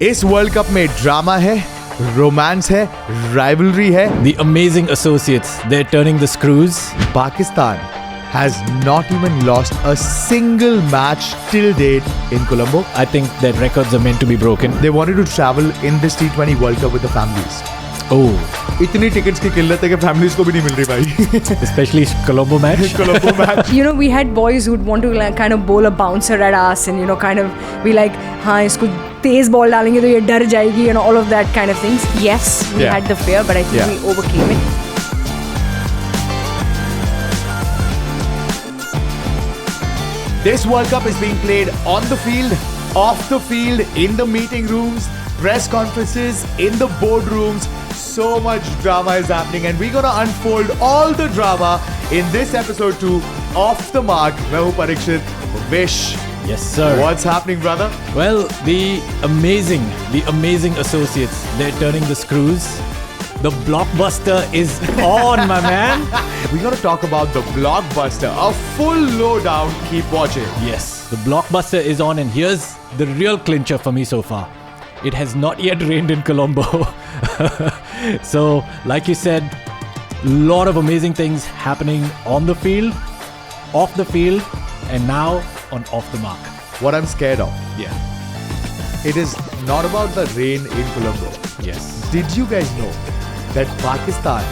इस world cup में drama है, रोमांस है, राइवलरी है. The amazing associates, they're turning the screws. Pakistan has not even lost a single match till date in Colombo. I think that records are meant to be broken. They wanted to travel in this T20 World Cup with the families. Oh, इतनी tickets की किल्लत है कि families को भी नहीं मिल रही भाई. especially Colombo match. Colombo match. You know, we had boys who'd want to like, kind of bowl a bouncer at us and, you know, kind of be like, हाँ इसको तेज बॉल डालेंगे तो ये डर जाएगी and all of that kind of things. Yes, we Yeah. had the fear, but I think Yeah. we overcame it. This World Cup is being played on the field, off the field, in the meeting rooms, press conferences, in the boardrooms. So much drama is happening and we're gonna unfold all the drama in this episode 2 Off the Mark. मैं हूँ Parikshit. Vish. Yes, sir. What's happening, brother? Well, the amazing associates, they're turning the screws. The blockbuster is on, my man. We're gonna talk about the blockbuster. A full lowdown. Keep watching. Yes, the blockbuster is on, and here's the real clincher for me so far. It has not yet rained in Colombo. So, like you said, lot of amazing things happening on the field, off the field, and now on Off the Mark. What I'm scared of. Yeah. It is not about the rain in Colombo. Yes. Did you guys know that Pakistan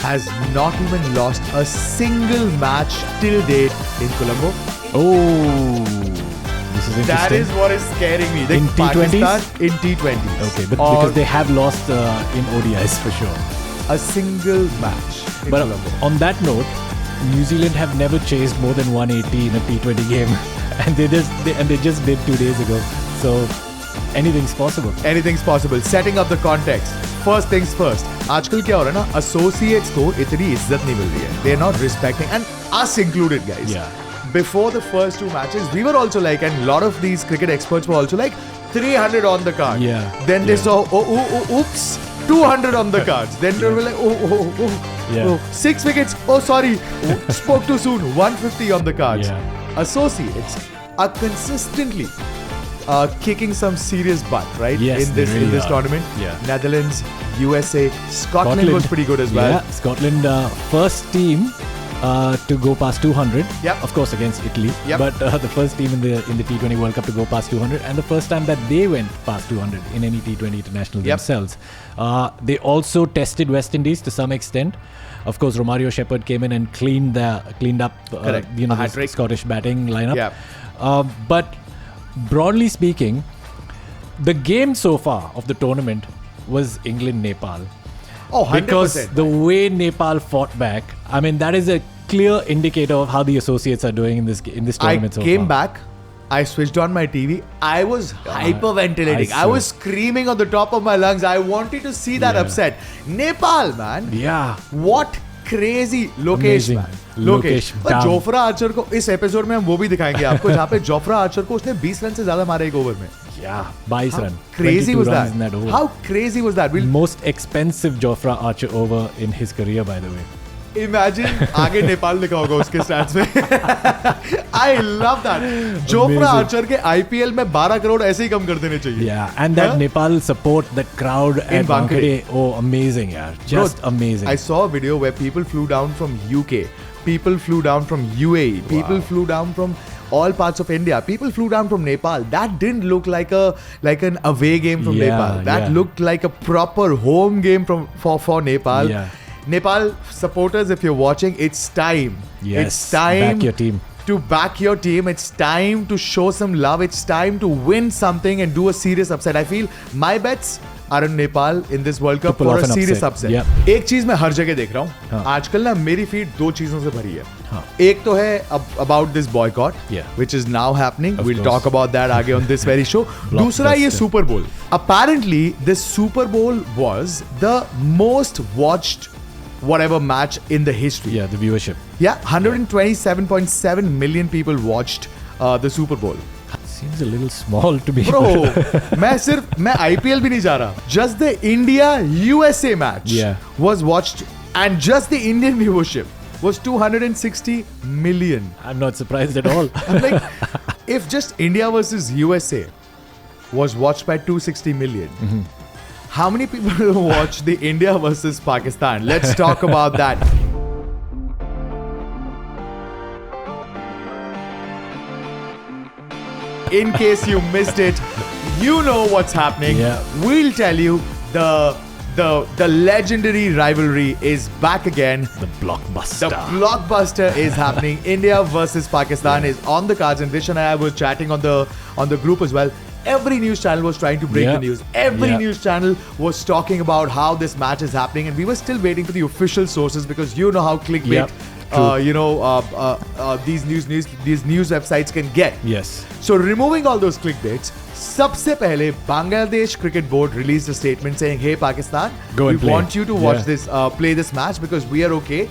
has not even lost a single match till date in Colombo? Oh, this is interesting. That is what is scaring me. In T20s? Pakistan in T20s. Okay, but Or because they have lost in ODIs for sure. a single match in But Colombo. on that note, New Zealand have never chased more than 180 in a T20 game, and they just did 2 days ago. So anything's possible. Anything's possible. Setting up the context. First things first. आजकल क्या हो रहा है ना, associates को इतनी इज्जत नहीं मिल रही है. They're not respecting, and us included, guys. Yeah. Before the first 2 matches, we were also like, and a lot of these cricket experts were also like, 300 on the card. Yeah. Then they Yeah. saw, oops, 200 on the cards. Then they were like, Yeah. 6 wickets. Oh, sorry, spoke too soon. 150 on the cards. Yeah. Associates are consistently kicking some serious butt, right? Yes, in they this really in this are. tournament. Yeah. Netherlands, USA, Scotland was pretty good as well. Yeah, Scotland first team to go past 200. Yep. Of course against Italy. Yep. But the first team in the T20 World Cup to go past 200, and the first time that they went past 200 in any T20 international Yep. themselves. They also tested West Indies to some extent. Of course, Romario Shepherd came in and cleaned up Correct. A the hat-trick. Scottish batting lineup. Yeah. But broadly speaking, the game so far of the tournament was England-Nepal. Oh, 100%. Because the way Nepal fought back, I mean, that is a clear indicator of how the associates are doing in this I tournament so came far. back. I switched on my TV. I was hyperventilating. I saw. was screaming on the top of my lungs. I wanted to see that Yeah. upset. Nepal, man. Yeah. What crazy Lokesh, Amazing. man. Lokesh, पर damn. Jofra Archer को इस episode में हम वो भी दिखाएंगे आपको जहाँ पे जोफ्रा आर्चर को उसने 20 रन से ज्यादा मारे एक ओवर में. Yeah. 22 run. Crazy 22 was runs that? in that over. How crazy was that? We'll Most expensive Jofra Archer over in his career, by the way. imagine आगे नेपाल लिखा होगा उसके स्टैट्स में. I love that. Jofra Amazing. Archer के IPL में 12 करोड़ ऐसे ही कम कर देने चाहिए. Yeah, and that Huh? Nepal support, that crowd at Wankhede. Wankhede, oh, amazing, yeah, just Bro, amazing. I saw a video where people flew down from UK, people flew down from UAE, people flew down from all parts of India, people flew down from Nepal. That didn't look like an away game from Yeah, Nepal. That yeah. looked like a proper home game for Nepal. Yeah. Nepal supporters, if you're watching, it's time. Yes, It's time back your team. to back your team. It's time to show some love. It's time to win something and do a serious upset. I feel my bets are in Nepal in this World Cup pull for off a an serious upset. upset. Yep. एक चीज मैं हर जगह देख रहा हूँ. हाँ. आजकल ना मेरी फीड 2 चीजों से भरी है. हाँ. एक तो है about this boycott, Yeah. which is now happening. Of We'll course. talk about that आगे on this very show. दूसरा ये Blockbuster. Super Bowl. Apparently, this Super Bowl was the most watched whatever match in the history. Yeah, the viewership. Yeah, 127.7 million people watched the Super Bowl. Seems a little small to be. Bro, मैं IPL भी नहीं जा रहा. Just the India USA match Yeah. was watched, and just the Indian viewership was 260 million. I'm not surprised at all. I'm like, if just India versus USA was watched by 260 million. How many people watched the India versus Pakistan? Let's talk about that. In case you missed it, you know what's happening. Yeah. We'll tell you the legendary rivalry is back again. The blockbuster. The blockbuster is happening. India versus Pakistan is on the cards, and Vish and I were chatting on the group as well. Every news channel was trying to break the news. Every news channel was talking about how this match is happening, and we were still waiting for the official sources because you know how clickbait, these news websites can get. Yes. So removing all those clickbaits, सबसे पहले Bangladesh Cricket Board released a statement saying, "Hey Pakistan, Go and we play. want you to watch this, play this match because we are okay.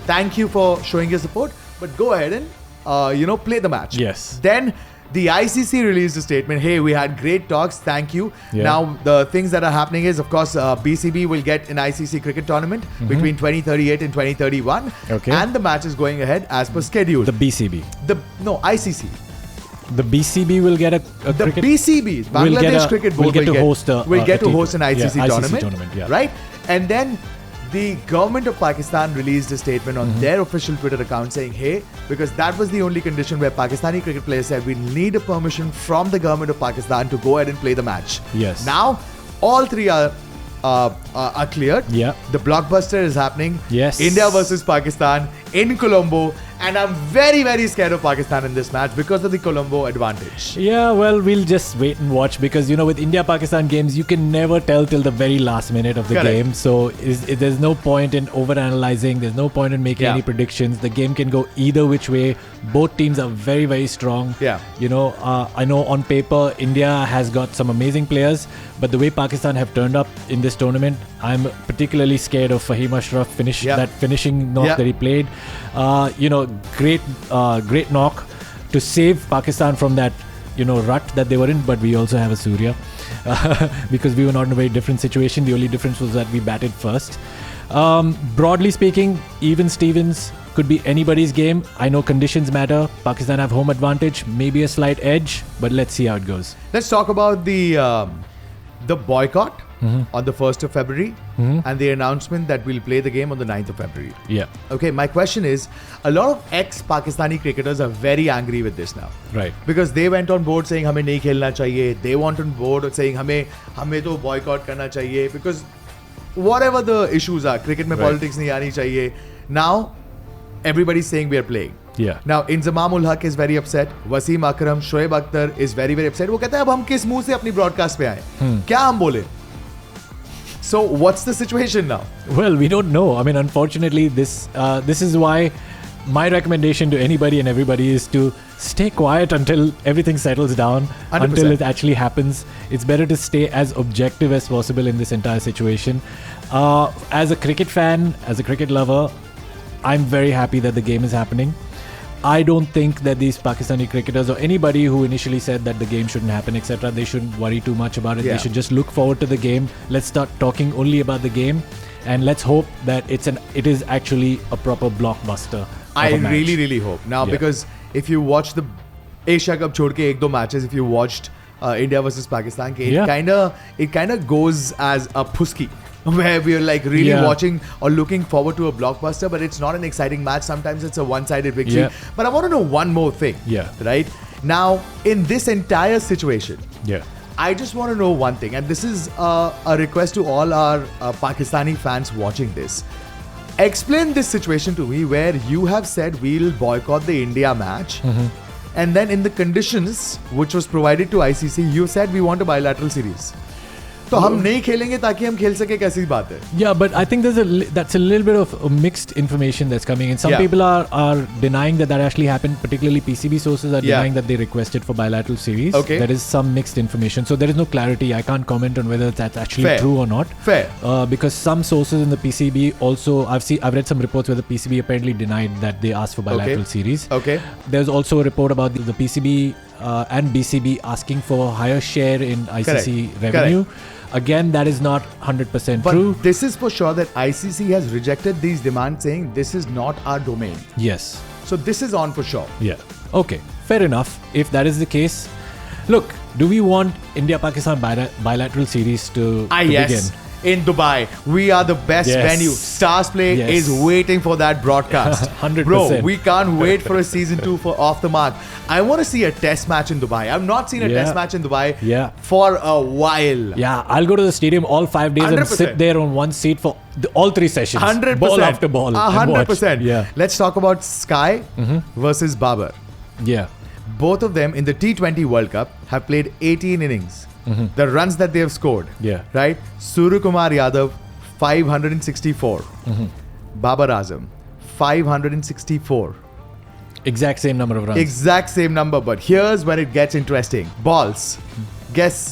Thank you for showing your support, but go ahead and play the match." Yes. Then the ICC released a statement. Hey, we had great talks. Thank you. Yeah. Now the things that are happening is, of course, BCB will get an ICC cricket tournament between 2038 and 2031, Okay. and the match is going ahead as per schedule. The BCB. ICC. The BCB will get a The cricket. BCB, Bangladesh Cricket Board, will get to host a host an ICC ICC tournament, yeah. right? And then the government of Pakistan released a statement on their official Twitter account saying, "Hey, because that was the only condition where Pakistani cricket players said we need a permission from the government of Pakistan to go ahead and play the match." Yes. Now all three are cleared. Yeah. The blockbuster is happening. Yes. India versus Pakistan in Colombo. And I'm very, very scared of Pakistan in this match because of the Colombo advantage. Yeah, well, we'll just wait and watch because, with India-Pakistan games, you can never tell till the very last minute of the Correct. game. So there's no point in over-analyzing. There's no point in making Yeah. any predictions. The game can go either which way. Both teams are very, very strong. Yeah. I know on paper, India has got some amazing players, but the way Pakistan have turned up in this tournament, I'm particularly scared of Fahim Ashraf that finishing knock Yeah. that he played. Great knock to save Pakistan from that, rut that they were in. But we also have a Surya because we were not in a very different situation. The only difference was that we batted first. Broadly speaking, even Stevens could be anybody's game. I know conditions matter. Pakistan have home advantage, maybe a slight edge, but let's see how it goes. Let's talk about the boycott on the 1st of February and the announcement that we'll play the game on the 9th of February. Yeah, Okay, my question is, a lot of ex-Pakistani cricketers are very angry with this now. right. Because they went on board saying हमें नहीं खेलना चाहिए. They went on board saying हमें तो boycott करना चाहिए because whatever the issues are, cricket में Right. politics नहीं आनी चाहिए. Now everybody's saying we are playing. Yeah. Now Inzamam ul Haq is very upset. Wasim Akram, Shoaib Akhtar is very, very upset. वो कहता है अब हम किस मुंह से अपनी broadcast पे आए? क्या हम बोले? So what's the situation now? Well, we don't know. I mean, unfortunately, this is why my recommendation to anybody and everybody is to stay quiet until everything settles down, 100%. until it actually happens. It's better to stay as objective as possible in this entire situation. As a cricket fan, as a cricket lover, I'm very happy that the game is happening. I don't think that these Pakistani cricketers or anybody who initially said that the game shouldn't happen, etc., they shouldn't worry too much about it. Yeah. They should just look forward to the game. Let's start talking only about the game, and let's hope that it is actually a proper blockbuster. I of a match. really, really hope. Now, Yeah. because if you watch the Asia Cup छोड़ के एक दो matches, if you watched India versus Pakistan, it kind of goes as a puski. Where we're like really Yeah. watching or looking forward to a blockbuster, but it's not an exciting match. Sometimes it's a one-sided victory. Yeah. But I want to know one more thing. Yeah. Right? Now, in this entire situation, Yeah. I just want to know one thing, and this is a request to all our Pakistani fans watching this. Explain this situation to me where you have said we'll boycott the India match, and then in the conditions which was provided to ICC, you said we want a bilateral series. तो हम नहीं खेलेंगे ताकि हम खेल सके, कैसी बात है? Yeah, but I think that's a little bit of a mixed information that's coming in. Some Yeah. people are denying that actually happened. Particularly PCB sources are Yeah. denying that they requested for bilateral series. Okay. There is some mixed information, so there is no clarity. I can't comment on whether that's actually Fair. true or not. Fair. Because some sources in the PCB also, I've read some reports where the PCB apparently denied that they asked for bilateral series. Okay. There's also a report about the PCB and BCB asking for higher share in ICC Correct. revenue. Again, that is not 100% But true. this is for sure that ICC has rejected these demands, saying this is not our domain. Yes. So this is on for sure. Yeah. Okay. Fair enough. If that is the case, look, Do we want India-Pakistan bilateral series to Yes. begin? In Dubai, we are the best Yes. venue. Stars Play Yes. is waiting for that broadcast. 100%. Bro, we can't wait for a season 2 for Off the Mark. I want to see a test match in Dubai. I've not seen a Yeah. test match in Dubai Yeah. for a while. Yeah, I'll go to the stadium all 5 days 100%. and sit there on one seat for all 3 sessions. 100%. Ball after ball. and watch. 100%. Yeah. Let's talk about Sky versus Babar. Yeah. Both of them in the T20 World Cup have played 18 innings. The runs that they have scored. Yeah. Right? Suryakumar Yadav, 564. Babar Azam, 564. Exact same number of runs. Exact same number, but here's when it gets interesting. Balls. Guess.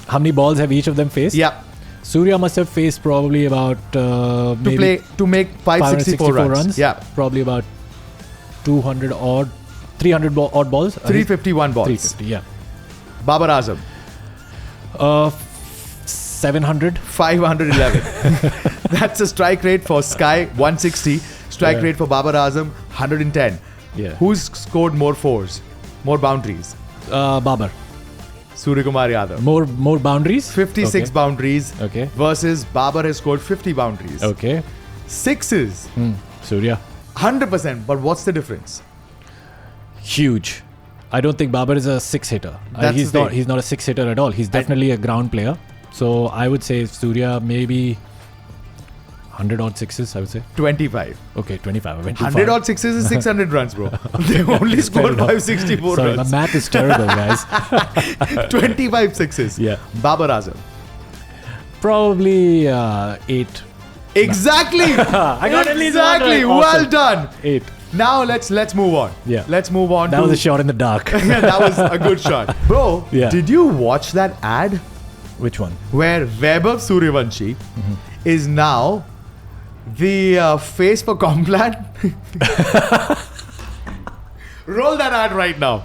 How many balls have each of them faced? Yeah. Surya must have faced probably about To maybe make 564 runs. Yeah. Probably about 200 odd, 300 odd balls. 351 balls. 350, yeah. Babar Azam, 700. 511. That's a strike rate for Sky, 160. Strike rate for Babar Azam, 110. Yeah. Who's scored more fours? More boundaries? Babar. Suryakumar Yadav. More boundaries? 56 Okay. boundaries Okay. versus Babar has scored 50 boundaries. Okay. Sixes, Surya. 100%. But what's the difference? Huge. I don't think Babar is a 6-hitter. That's He's the not. thing. He's not a 6-hitter at all. He's definitely a ground player. So I would say Surya maybe 100 odd sixes. I would say. 25. Okay, 25. I went too 100 far. odd sixes is 600 runs, bro. They've only scored enough. 564 Sorry, my runs. math is terrible, guys. 25 sixes. Yeah. Babar Azam. Probably 8. Exactly. I got at least one exactly. right. Well Awesome. done. 8. Now let's move on. Yeah. Let's move on. That to was a shot in the dark. that was a good shot, bro. Yeah. Did you watch that ad Which one? where Vaibhav Suryavanshi is now the face for Complan? Roll that ad right now.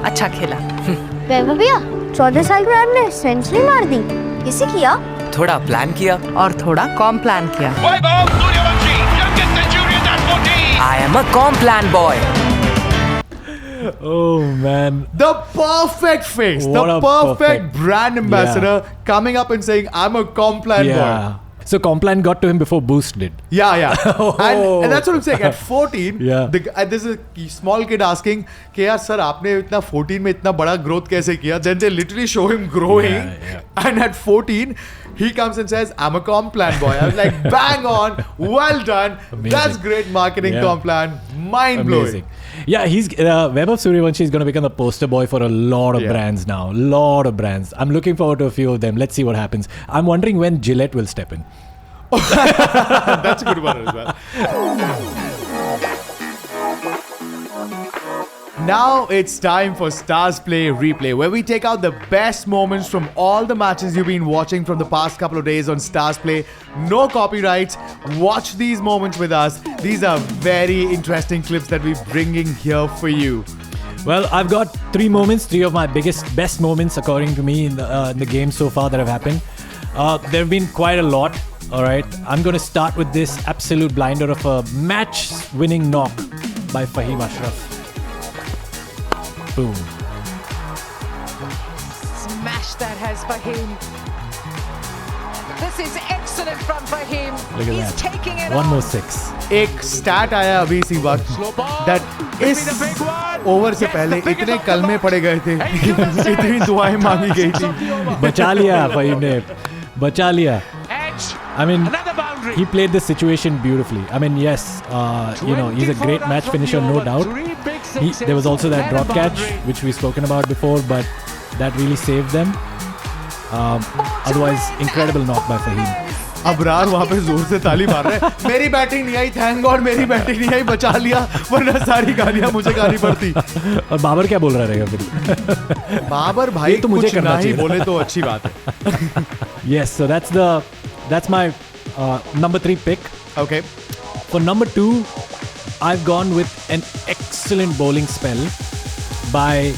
अच्छा खेला वैभव भैया 14 साल में आपने century मार दी किसे किया थोड़ा प्लान किया और थोड़ा कॉम प्लान किया Vaibhav Suryavanshi, youngest Centurion at 14. I am a Complan boy Oh man. The perfect face, What the a perfect perfect- brand ambassador coming up and saying, "I'm a Complan boy." Yeah. So Complan got to him before Boost did. Yeah, yeah. And that's what I'm saying. At 14, Yeah. there's a small kid asking, कि यार sir आपने इतना 14 में इतना बड़ा growth कैसे किया? Then they literally show him growing. Yeah. And at 14, he comes and says, I'm a Complan boy. I was like, bang on. Well done. Amazing. That's great marketing, Yeah. Complan. Mind blowing. Amazing. Yeah, he's Vaibhav Suryavanshi is going to become the poster boy for a lot of Yeah. brands now. Lot of brands. I'm looking forward to a few of them. Let's see what happens. I'm wondering when Gillette will step in. That's a good one as well. Now it's time for Stars Play Replay, where we take out the best moments from all the matches you've been watching from the past couple of days on Stars Play. No copyrights. Watch these moments with us. These are very interesting clips that we're bringing here for you. Well, I've got 3 moments, 3 of my best moments according to me in the game so far that have happened. There have been quite a lot. All right, I'm going to start with this absolute blinder of a match-winning knock by Fahim Ashraf. Boom. Smash that has Fahim. This is excellent from Fahim. Look at He's that. taking it One on. more 6. एक stat आया अभी इसी वक्त that इस over से पहले इतने कलमे पड़े गए थे इतनी दुआएं मांगी गई थी बचा लिया Fahim ने. बचा लिया. Edge. I mean, Another boundary. he played the situation beautifully. I mean, yes, he's a great match finisher, no doubt. There was also that drop catch, which we've spoken about before, but that really saved them. Otherwise, incredible knock by Fahim. Abrar वहाँ पे जोर से ताली मार रहे हैं मेरी batting नहीं आई थैंक गॉड मेरी बैटिंग नहीं आई बचा लिया वरना सारी गालियां मुझे गानी पड़ती और बाबर क्या बोल रहा रहेगा फिर? बाबर भाई ये तो मुझे कुछ करना ना ही चाहिए। बोले तो अच्छी बात है Yes, so that's my number 3 pick. Okay. For number 2, I've gone with an excellent bowling spell by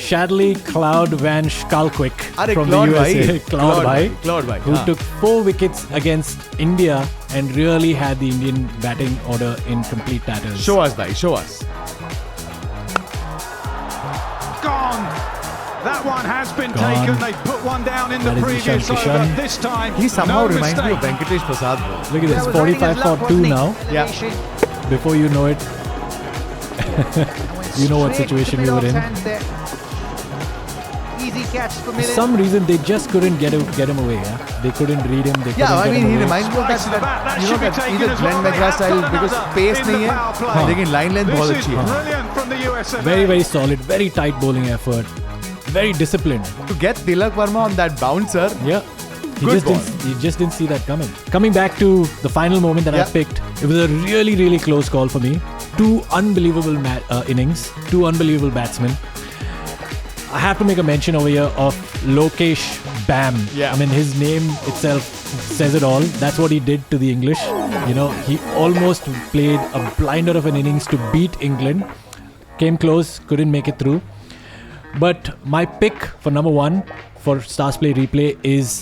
Shadley Cloud Van Schalkwyk अरे from Claude the USA. भाई, Claude भाई, who हाँ. took 4 wickets against India and really had the Indian batting order in complete tatters. Show us भाई show us gone. That one has been Gone. taken. They put one down in the That is previous Ishan over. Kishan. This time, He somehow no reminds me of mistake. Venkatesh Prasad, bro. Look at this, 45 for 2 now. Yeah. Before you know it, you know what situation we were in. Easy catch for For some reason, they just couldn't get him away. Yeah? They couldn't read him. They Yeah, couldn't I get mean, him he away. reminds me of that, Strikes the bat. That you know, should be that taken either as Glenn well. They McGrath have style got because another pace in the नहीं power play. है, लेकिन line length बहुत This is अच्छी है. brilliant from the USA. Very, very solid, very tight bowling effort, very disciplined. To get Tilak Verma on that bouncer, Yeah. Good ball. He just didn't see that coming. Coming back to the final moment that I Yeah. picked, it was a really, really close call for me. Two unbelievable innings, two unbelievable batsmen. I have to make a mention over here of Lokesh Bam. Yeah. I mean, his name itself says it all. That's what he did to the English. You know, he almost played a blinder of an innings to beat England. Came close, couldn't make it through. But my pick for number 1 for Stars Play Replay is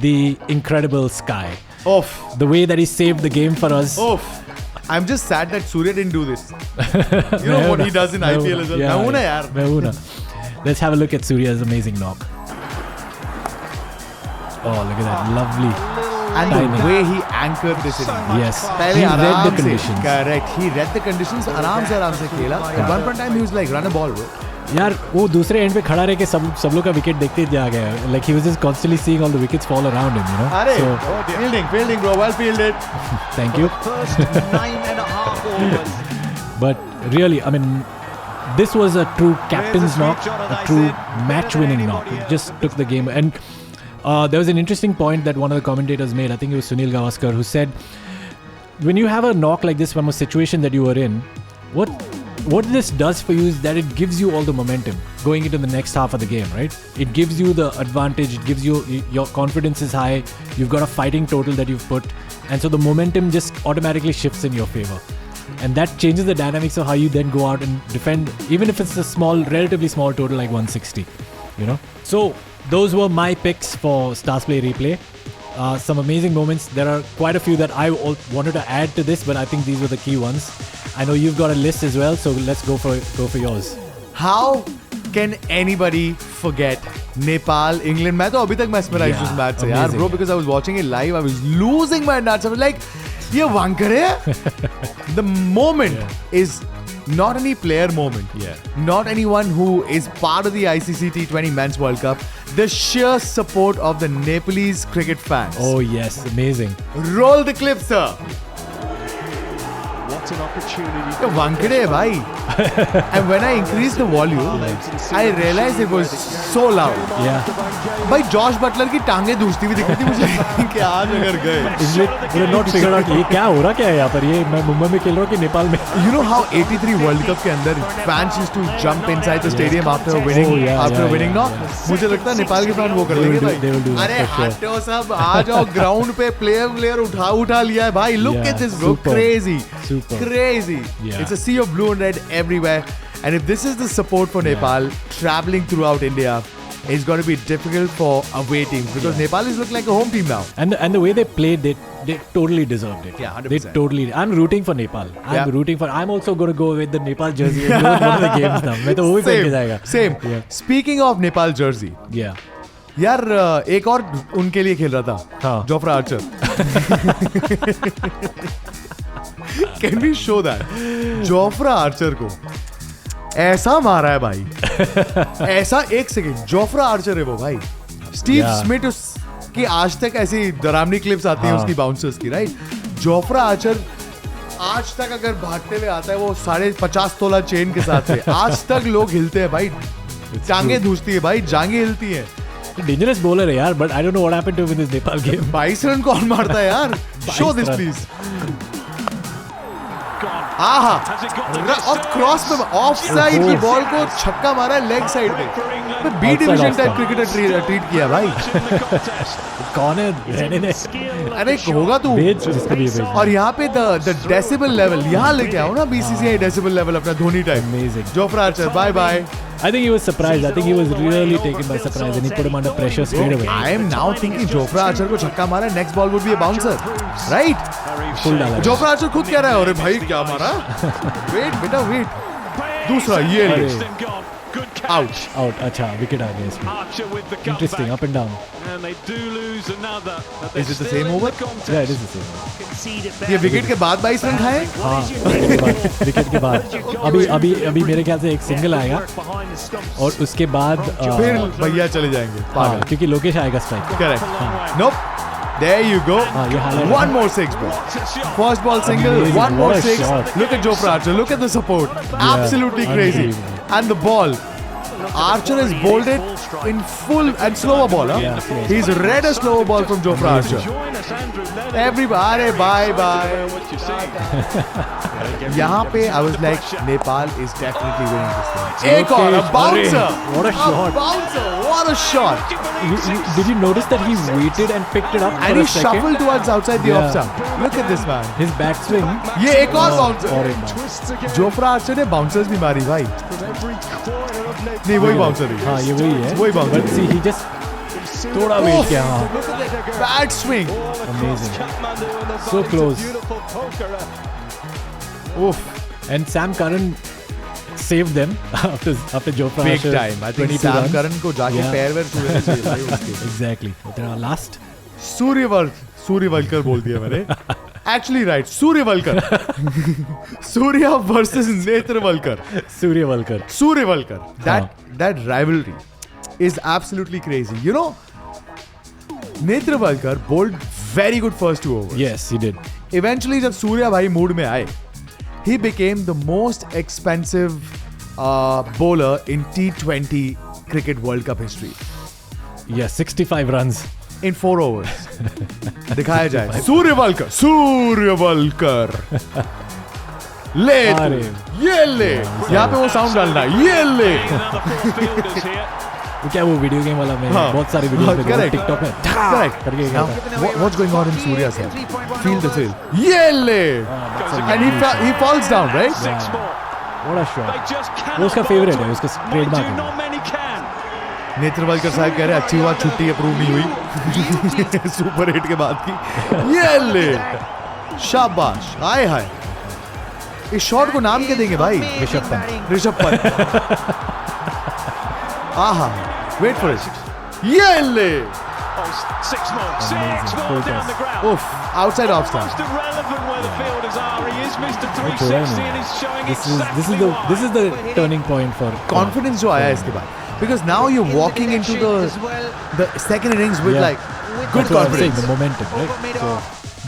the incredible Sky. oof, The way that he saved the game for us. oof. I'm just sad that Surya didn't do this. You know what he does in IPL as well. Yeah, मैं हूँ ना यार. मैं हूँ ना. Let's have a look at Surya's amazing knock. Oh, look at that. Lovely. And timing. the way he anchored this in. Yes. पहले He read the आराम से, conditions. correct. He read the conditions. आराम से खेला. At one point in time, he was like, run a ball, bro. यार वो दूसरे and पे खड़ा रह के सब लोग का विकेट देखते जा गया. Like he was just constantly seeing all the wickets fall around him, you know. अरे, So fielding, bro. Well fielded. thank you. First 9.5 overs. But really, I mean, this was a true captain's knock, a true match-winning knock. It just took the game. And there was an interesting point that one of the commentators made. I think it was Sunil Gavaskar, who said, when you have a knock like this from a situation that you were in, what this does for you is that it gives you all the momentum going into the next half of the game, right? It gives you the advantage. It gives you, your confidence is high. You've got a fighting total that you've put. And so the momentum just automatically shifts in your favor. And that changes the dynamics of how you then go out and defend, even if it's a relatively small total like 160, you know? So those were my picks for Stars Play Replay. Some amazing moments. There are quite a few that I wanted to add to this, but I think these were the key ones. I know you've got a list as well, so let's go for yours. How can anybody forget Nepal, England? मैं तो अभी तक mesmerized Yeah, उस match से यार, amazing. bro, because I was watching it live. I was losing my nuts. I was like, ये Wankhede? The moment is not any player moment. Yeah. Not anyone who is part of the ICC T20 Men's World Cup. The sheer support of the Nepalese cricket fans. Oh yes, amazing. Roll the clip, sir. What an opportunity. ये Wankhede है भाई. And when I increased the volume, I realized it was so loud. Yeah. भाई Josh Buttler की टांगे दूसती हुई दिख रही थी मुझे कि आज अगर गए. England would have not figured out ये क्या हो रहा क्या है यहाँ पर, ये मैं मुंबई में खेल रहा हूँ कि नेपाल में. You know how 83 World Cup के अंदर fans used to jump inside the stadium after winning, Oh, yeah, after yeah, winning, yeah, no? yeah. मुझे लगता है नेपाल के फैन वो कर They will देंगे do- they will do भाई. that अरे for sure. हटो सब, आ जाओ ग्राउंड पे, प्लेयर उठा लिया है भाई. Look Yeah, at this, bro. super. Crazy. Super. Crazy. Yeah. It's a sea of blue and red everywhere. And if this is the support for Nepal traveling throughout India, it's going to be difficult for away teams because Nepal is looking like a home team now. And the way they played, they totally deserved it. Yeah, 100%. They totally. I'm rooting for Nepal. I'm also going to go with the Nepal jersey and go with one of the games now. मैं तो वो भी पहन के जाएगा. Same. Yeah. Speaking of Nepal jersey, Yeah. यार एक और उनके लिए खेल रहा था. हाँ. Jofra Archer. Can we show that? Jofra Archer को ऐसा मारा है भाई. ऐसा एक सेकंड. जोफ्रा आर्चर है वो भाई. Steve Yeah. स्मिथ की आज तक ऐसी डरावनी क्लिप्स आती हैं हाँ. उसकी बाउंसर्स की, राइट? जोफ्रा आर्चर आज तक अगर भागते हुए आता है वो 50.5 तोला चेन के साथ है. आज तक लोग हिलते हैं भाई. टांगे धूसती है भाई, जांगे हिलती हैं. Dangerous bowler है यार, but I don't know what happened to him in this Nepal game. 22 run कौन मारता है यार? Show this run. please. आहा, और क्रॉस पे ऑफ साइड की बॉल को छक्का मारा है लेग साइड पे. B division Outside, type outside. Cricketer treat किया भाई. कौन है? रहने दे. अरे होगा तू. भेज जिसको भी भेज. और यहाँ पे द डेसिबल लेवल यहाँ लेके आओ ना, बीसीसीआई डेसिबल लेवल अपना Dhoni type. Amazing. Jofra Archer bye bye. I think he was surprised. I think he was really taken by surprise and he put him under pressure straight away. I am now thinking Jofra Archer को छक्का मारा, next ball would be a bouncer, right? Full डाला. Jofra Archer खुद कह रहा है अरे भाई क्या मारा. वेट बेटा वेट. दूसरा ये ले. good catch. Ouch. Out. अच्छा विकेट आ गया इसमें. Archer with the Interesting. comeback. Up and down. And they do lose another. But Is they're it the still same in over? contest. Yeah, it is the same. ये wicket के बाद 22 run खाए. हाँ. Wicket के बाद. अभी मेरे ख्याल से एक सिंगल आएगा और उसके बाद फिर भैया चले जाएंगे. हाँ, पागल. क्योंकि लोकेश आएगा strike. Correct. Nope. There you go. ये highlight One more six ball. First ball single. Amazing. One more What a six. shot. Look at Jofra Archer. Look at the support. Absolutely crazy. Unbelievable. And the ball. Archer has bowled it in full and slower ball. Huh? Yeah, slow. He's read a slower ball from Jofra Archer. Join us, Andrew Lennon. Everybody, bye. What you see. यहाँ पे I was like, Nepal is definitely winning this thing. एक और, a Lokesh, bouncer. अरे, what a shot. A bouncer. What a shot. Did you notice that he waited and picked it up And for he a second? shuffled towards outside the Yeah. off stump. Look at this man. His backswing. ये एक और bouncer. और एक बार. Jofra Archer ने bouncers भी मारी भाई. नहीं वही बाउंसर ही. हाँ ये वही है. वही bouncer. But see, he just थोड़ा वेट किया. हाँ. Bad swing. Amazing. So close. Oof. And Sam Curran saved them after Jofra Big Archer, time. I think 22 Sam runs. Curran को जाके Yeah. पैर वैर छू लेने चाहिए भाई उसके. Exactly. Then our last. सूर्यवल्कर बोल दिया मैंने. Actually right. सूर्यवल्कर. Surya versus नेत्रवल्कर. Suryavalkar. Suryavalkar. That rivalry is absolutely crazy. You know, Netravalkar bowled very good first 2 overs. Yes, he did. Eventually, जब सूर्या भाई मूड में आए, he became the most expensive bowler in T20 Cricket World Cup history. Yeah, 65 runs. In 4 overs. दिखाया जाए. सूर्यवल्कर. ले तू. अरे. ये ले. यहाँ पे वो साउंड डालना. ये ले. Another four fielders here. वो क्या वो वीडियो गेम वाला में हाँ. बहुत सारे वीडियो हाँ, पे correct. टिकटॉक में Correct. करके Now, गया था. what's going on in Surya's head? Feel the thrill. ये ले. And he falls down, right? Six more. What a They shot. just cannot वो उसका bowl favorite to है, it. उसका Mind trademark you, है. not many can. नेत्रवल्कर साहब कह रहे अच्छी हुआ छुट्टी अप्रूव नहीं हुई. सुपर हिट के बाद की. ये ले. शाबाश. हाय हाय. इस शॉट को नाम क्या देंगे भाई? ऋषभ पंत. ऋषभ पंत. आहा. Wait for it. ये ले. Oh, six more. Six more down the ground. Oof. Outside off stump. Most irrelevant where the fielders are. He is Mr. Right. 360 and he's showing This exactly is the turning point for Confidence जो आया इसके बाद. Because now you're walking into the second innings with Yeah. like good That's what I'm saying, confidence. the momentum, right? So,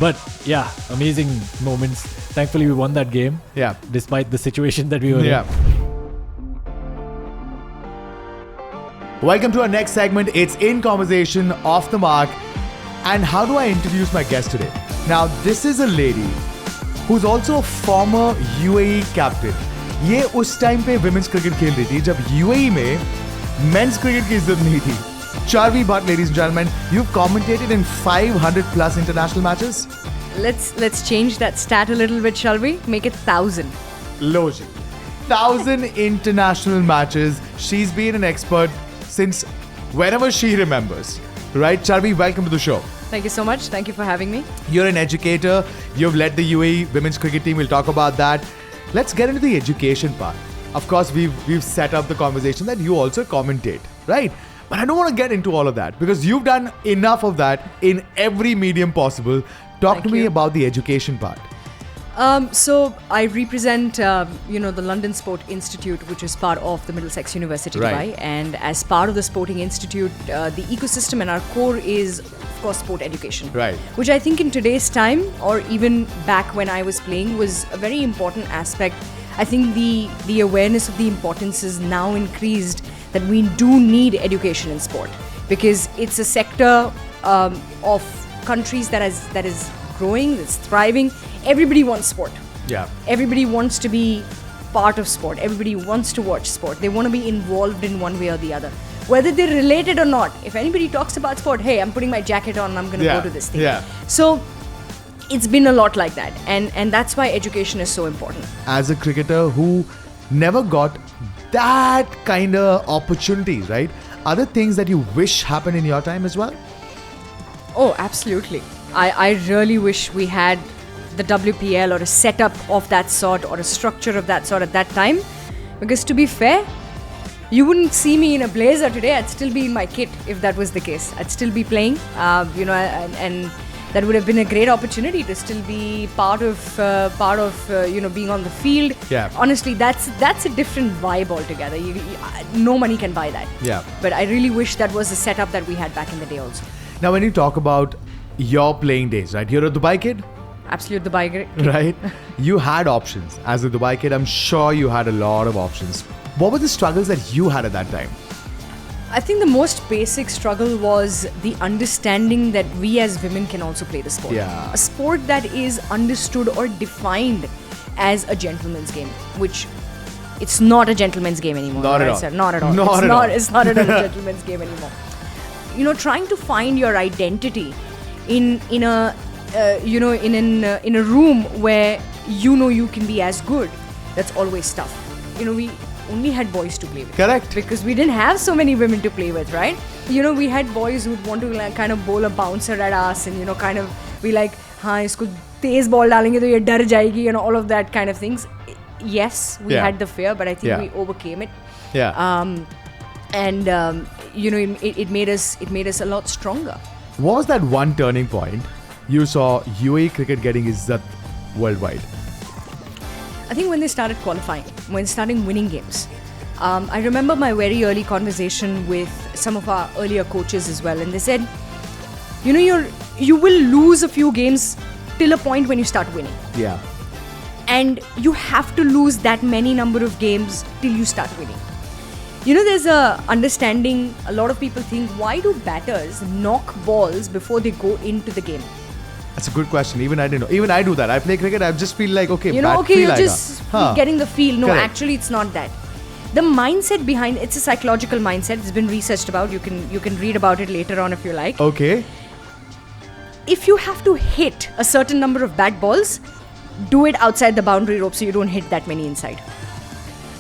but yeah, amazing moments. Thankfully, we won that game. Yeah. Despite the situation that we were Yeah. Welcome to our next segment. It's In Conversation, Off the Mark. And how do I introduce my guest today? Now, this is a lady who's also a former UAE captain. ये उस time पे women's cricket खेल रही थी जब UAE में men's cricket की इज्जत नहीं थी. Charvi Bhatt, ladies and gentlemen, you've commentated in 500 plus international matches. Let's change that stat a little bit, shall we? Make it 1,000. Loji. 1,000 international matches. She's been an expert since whenever she remembers. Right, Charvi, welcome to the show. Thank you so much. Thank you for having me. You're an educator. You've led the UAE women's cricket team. We'll talk about that. Let's get into the education part. Of course, we've set up the conversation that you also commentate, right? But I don't want to get into all of that because you've done enough of that in every medium possible. Talk to me you. about the education part. So I represent, the London Sport Institute, which is part of the Middlesex University, Right. Dubai. And as part of the Sporting Institute, the ecosystem and our core is, of course, sport education. Right. Which I think in today's time, or even back when I was playing, was a very important aspect. I think the awareness of the importance is now increased that we do need education in sport because it's a sector of countries that is growing, that's thriving. Everybody wants sport. Yeah. Everybody wants to be part of sport. Everybody wants to watch sport. They want to be involved in one way or the other. Whether they're related or not. If anybody talks about sport, hey, I'm putting my jacket on and I'm going to Yeah, go to this thing. yeah. So it's been a lot like that. And that's why education is so important. As a cricketer who never got that kind of opportunities, right? Are there things that you wish happened in your time as well? Oh, absolutely. I really wish we had the WPL or a setup of that sort or a structure of that sort at that time. Because to be fair, you wouldn't see me in a blazer today. I'd still be in my kit if that was the case. I'd still be playing, and that would have been a great opportunity to still be part of being on the field. Yeah. Honestly, that's a different vibe altogether. No money can buy that. Yeah. But I really wish that was the setup that we had back in the day also. Now, when you talk about your playing days, right? You're a Dubai kid, Absolute Dubai kid. right? You had options. As a Dubai kid, I'm sure you had a lot of options. What were the struggles that you had at that time? I think the most basic struggle was the understanding that we as women can also play the sport. Yeah. A sport that is understood or defined as a gentleman's game, which it's not a gentleman's game anymore. Not at right, all. sir? Not at all. Not at all. It's not a gentleman's game anymore. Trying to find your identity in a room where you can be as good. That's always tough. We only had boys to play with. Correct. Because we didn't have so many women to play with, right? We had boys who'd want to kind of bowl a bouncer at us and kind of be like, हाँ इसको तेज ball डालेंगे तो ये डर जाएगी and all of that kind of things. Yes, we had the fear, but I think we overcame it. Yeah. It made us a lot stronger. What was that one turning point you saw UAE cricket getting izzat worldwide? I think when they started qualifying, when they started winning games. I remember my very early conversation with some of our earlier coaches as well, and they said, you will lose a few games till a point when you start winning. Yeah. And you have to lose that many number of games till you start winning. There's a understanding, a lot of people think, why do batters knock balls before they go into the game? That's a good question. Even I didn't know. Even I do that. I play cricket. I just feel like, okay, bat you're feel just getting the feel. No, Correct. actually, it's not that. The mindset behind it's a psychological mindset. It's been researched about. You can read about it later on if you like. Okay. If you have to hit a certain number of bat balls, do it outside the boundary rope so you don't hit that many inside.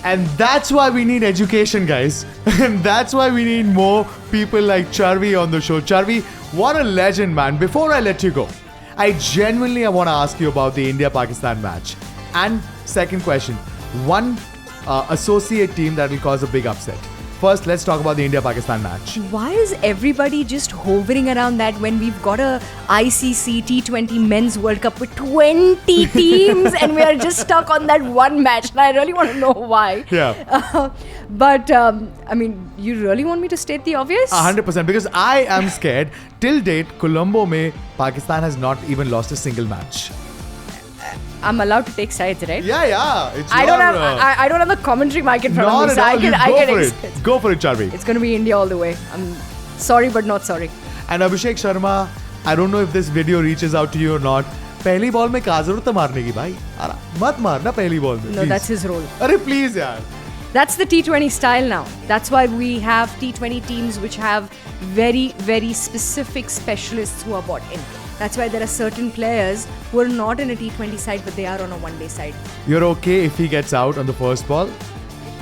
And that's why we need education, guys. And that's why we need more people like Charvi on the show. Charvi, what a legend, man. Before I let you go, I genuinely want to ask you about the India-Pakistan match. And second question, one associate team that will cause a big upset. First, let's talk about the India-Pakistan match. Why is everybody just hovering around that when we've got a ICC T20 Men's World Cup with 20 teams and we are just stuck on that one match? And I really want to know why. Yeah. But you really want me to state the obvious? 100%, because I am scared. Till date, Colombo mein Pakistan has not even lost a single match. I'm allowed to take sides, right? Yeah. It's I don't have the commentary mic in front of me, not so at all. I can Go for it. Go for it, Charvi. It's going to be India all the way. I'm sorry, but not sorry. And Abhishek Sharma, I don't know if this video reaches out to you or not. पहली ball में क्या जरूरत है मारने की भाई? मत मारना पहली बॉल में. No, please. that's his role. अरे please यार. That's the T20 style now. That's why we have T20 teams which have very, very specific specialists who are brought in. That's why there are certain players who are not in a T20 side, but they are on a one-day side. You're okay if he gets out on the first ball?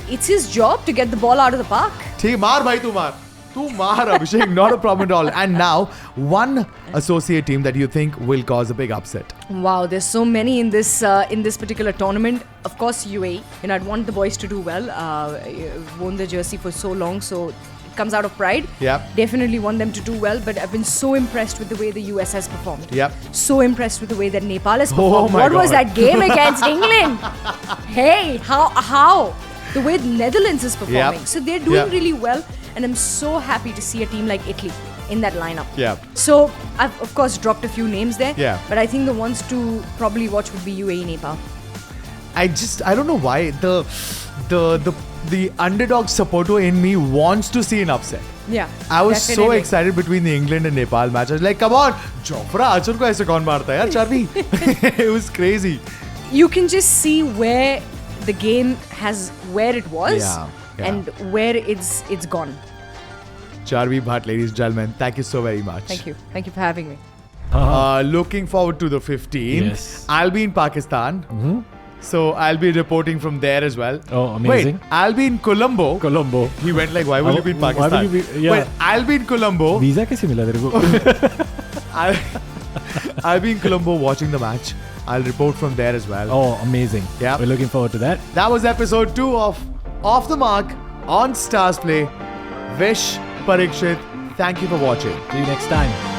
It's his job to get the ball out of the park. ठीक मार भाई तू मार. तू मार Abhishek, not a problem at all. And now, one associate team that you think will cause a big upset. Wow, there's so many in this particular tournament. Of course, UAE. I'd want the boys to do well. Worn the jersey for so long, so it comes out of pride. Yep. Definitely want them to do well, but I've been so impressed with the way the US has performed. Yep. So impressed with the way that Nepal has performed. my What was God. that game against England? Hey, how? The way the Netherlands is performing. Yep. So they're doing Yep. really well, and I'm so happy to see a team like Italy in that lineup. Yeah. So I've of course dropped a few names there. Yeah. But I think the ones to probably watch would be UAE, Nepal. I don't know why the underdog supporter in me wants to see an upset. Yeah. I was so definitely. excited between the England and Nepal match. I was like, come on, Jofra Archer ko aise kaun marta hai yaar, Charvi? It was crazy. You can just see where the game where it was Yeah. and where it's gone. Charvi Bhatt, ladies and gentlemen, thank you so very much. Thank you. Thank you for having me. Looking forward to the 15th. Yes. I'll be in Pakistan. So I'll be reporting from there as well. Oh, amazing. Wait, I'll be in Colombo. Colombo. He went like, why will you be in Why will Pakistan? you be- yeah. Wait, I'll be in Colombo. Visa कैसे मिला तेरे को? I'll be in Colombo watching the match. I'll report from there as well. Oh, amazing. Yeah. We're looking forward to that. That was episode 2 of Off the Mark on Stars Play. Vish, Parikshit, thank you for watching. See you next time.